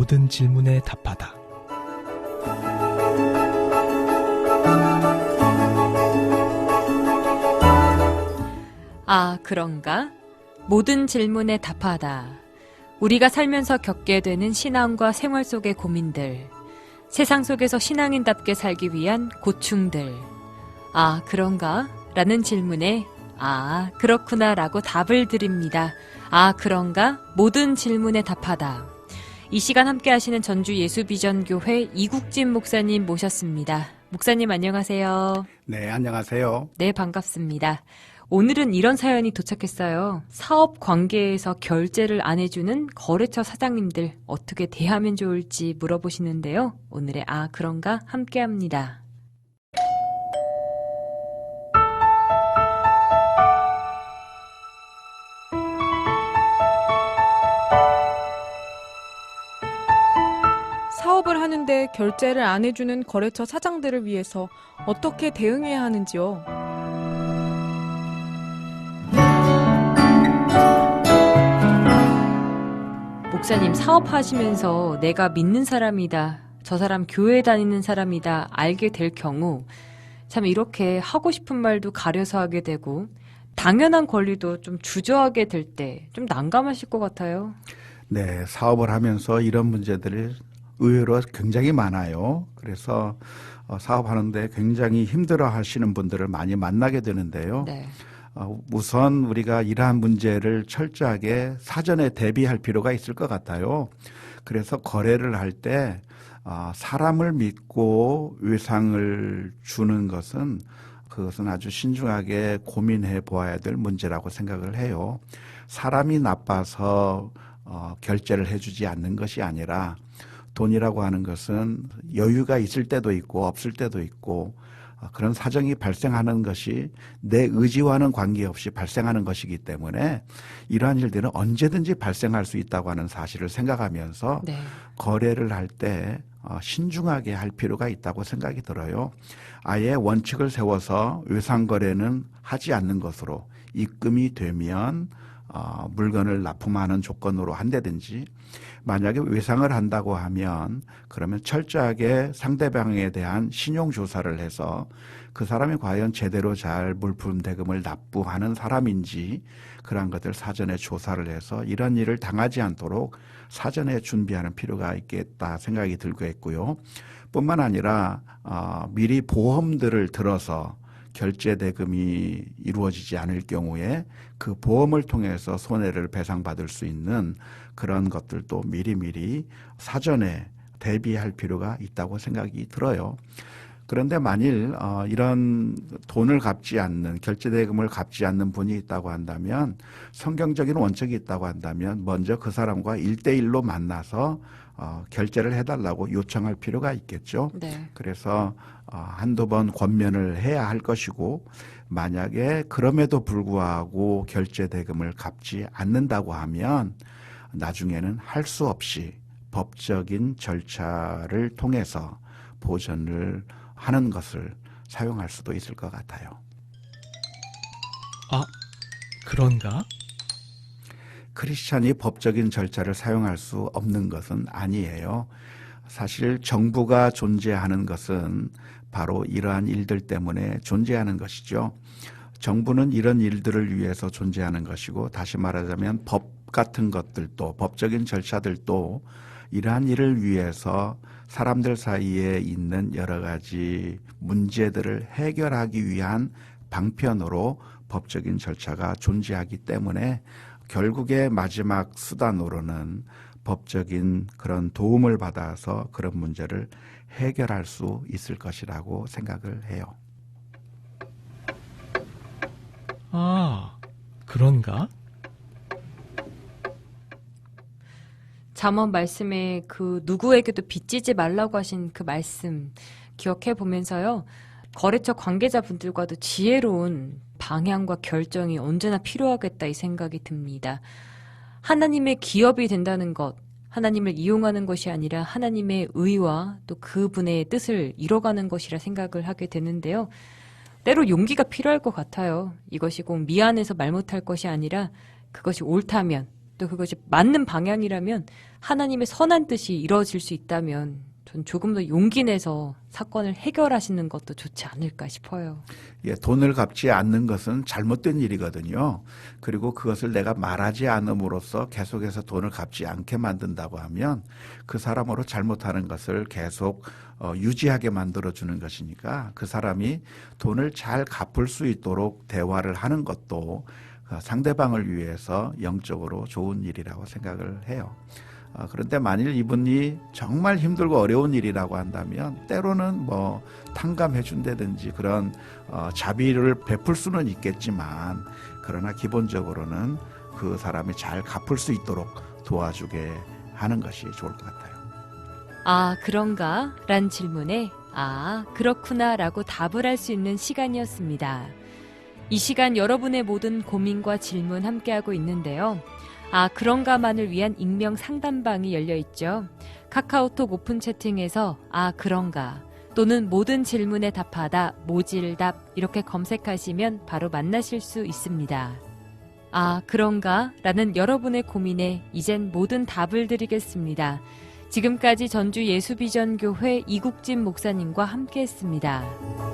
모든 질문에 답하다. 아, 그런가? 모든 질문에 답하다. 우리가 살면서 겪게 되는 신앙과 생활 속의 고민들, 세상 속에서 신앙인답게 살기 위한 고충들. 아, 그런가? 라는 질문에 아, 그렇구나 라고 답을 드립니다. 아, 그런가? 모든 질문에 답하다. 이 시간 함께 하시는 전주 예수비전교회 이국진 목사님 모셨습니다. 목사님 안녕하세요. 네, 안녕하세요. 네, 반갑습니다. 오늘은 이런 사연이 도착했어요. 사업 관계에서 결제를 안 해주는 거래처 사장님들 어떻게 대하면 좋을지 물어보시는데요. 오늘의 아, 그런가? 함께 합니다. 사업을 하는데 결제를 안 해주는 거래처 사장들을 위해서 어떻게 대응해야 하는지요? 목사님, 사업하시면서 내가 믿는 사람이다, 저 사람 교회 다니는 사람이다 알게 될 경우 참 이렇게 하고 싶은 말도 가려서 하게 되고 당연한 권리도 좀 주저하게 될 때 좀 난감하실 것 같아요. 네, 사업을 하면서 이런 문제들이 의외로 굉장히 많아요. 그래서 사업하는데 굉장히 힘들어 하시는 분들을 많이 만나게 되는데요. 네. 우선 우리가 이러한 문제를 철저하게 사전에 대비할 필요가 있을 것 같아요. 그래서 거래를 할 때 사람을 믿고 외상을 주는 것은 그것은 아주 신중하게 고민해 보아야 될 문제라고 생각을 해요. 사람이 나빠서 결제를 해주지 않는 것이 아니라 돈이라고 하는 것은 여유가 있을 때도 있고 없을 때도 있고 그런 사정이 발생하는 것이 내 의지와는 관계없이 발생하는 것이기 때문에 이러한 일들은 언제든지 발생할 수 있다고 하는 사실을 생각하면서 네. 거래를 할 때 신중하게 할 필요가 있다고 생각이 들어요. 아예 원칙을 세워서 외상거래는 하지 않는 것으로 입금이 되면 물건을 납품하는 조건으로 한다든지 만약에 외상을 한다고 하면 그러면 철저하게 상대방에 대한 신용조사를 해서 그 사람이 과연 제대로 잘 물품 대금을 납부하는 사람인지 그러한 것들 사전에 조사를 해서 이런 일을 당하지 않도록 사전에 준비하는 필요가 있겠다 생각이 들고 있고요. 뿐만 아니라 미리 보험들을 들어서 결제 대금이 이루어지지 않을 경우에 그 보험을 통해서 손해를 배상받을 수 있는 그런 것들도 미리미리 사전에 대비할 필요가 있다고 생각이 들어요. 그런데 만일 이런 돈을 갚지 않는 결제 대금을 갚지 않는 분이 있다고 한다면 성경적인 원칙이 있다고 한다면 먼저 그 사람과 1대1로 만나서 결제를 해달라고 요청할 필요가 있겠죠. 네. 그래서 한두 번 권면을 해야 할 것이고 만약에 그럼에도 불구하고 결제 대금을 갚지 않는다고 하면 나중에는 할 수 없이 법적인 절차를 통해서 보전을 하는 것을 사용할 수도 있을 것 같아요. 아, 그런가? 크리스찬이 법적인 절차를 사용할 수 없는 것은 아니에요. 사실 정부가 존재하는 것은 바로 이러한 일들 때문에 존재하는 것이죠. 정부는 이런 일들을 위해서 존재하는 것이고 다시 말하자면 법 같은 것들도 법적인 절차들도 이러한 일을 위해서 사람들 사이에 있는 여러 가지 문제들을 해결하기 위한 방편으로 법적인 절차가 존재하기 때문에 결국에 마지막 수단으로는 법적인 그런 도움을 받아서 그런 문제를 해결할 수 있을 것이라고 생각을 해요. 아, 그런가? 잠언 말씀에 그 누구에게도 빚지지 말라고 하신 그 말씀 기억해 보면서요. 거래처 관계자분들과도 지혜로운 방향과 결정이 언제나 필요하겠다 이 생각이 듭니다. 하나님의 기업이 된다는 것, 하나님을 이용하는 것이 아니라 하나님의 의와 또 그분의 뜻을 이뤄가는 것이라 생각을 하게 되는데요. 때로 용기가 필요할 것 같아요. 이것이 꼭 미안해서 말 못할 것이 아니라 그것이 옳다면 또 그것이 맞는 방향이라면 하나님의 선한 뜻이 이루어질 수 있다면 전 조금 더 용기 내서 사건을 해결하시는 것도 좋지 않을까 싶어요. 예, 돈을 갚지 않는 것은 잘못된 일이거든요. 그리고 그것을 내가 말하지 않음으로써 계속해서 돈을 갚지 않게 만든다고 하면 그 사람으로 잘못하는 것을 계속 유지하게 만들어주는 것이니까 그 사람이 돈을 잘 갚을 수 있도록 대화를 하는 것도 상대방을 위해서 영적으로 좋은 일이라고 생각을 해요. 그런데 만일 이분이 정말 힘들고 어려운 일이라고 한다면 때로는 뭐 탕감해 준다든지 그런 자비를 베풀 수는 있겠지만 그러나 기본적으로는 그 사람이 잘 갚을 수 있도록 도와주게 하는 것이 좋을 것 같아요. 아, 그런가? 란 질문에 아, 그렇구나 라고 답을 할 수 있는 시간이었습니다. 이 시간 여러분의 모든 고민과 질문 함께하고 있는데요. 아, 그런가만을 위한 익명 상담방이 열려 있죠. 카카오톡 오픈 채팅에서 아, 그런가 또는 모든 질문에 답하다 모질답 이렇게 검색하시면 바로 만나실 수 있습니다. 아, 그런가? 라는 여러분의 고민에 이젠 모든 답을 드리겠습니다. 지금까지 전주 예수비전교회 이국진 목사님과 함께했습니다.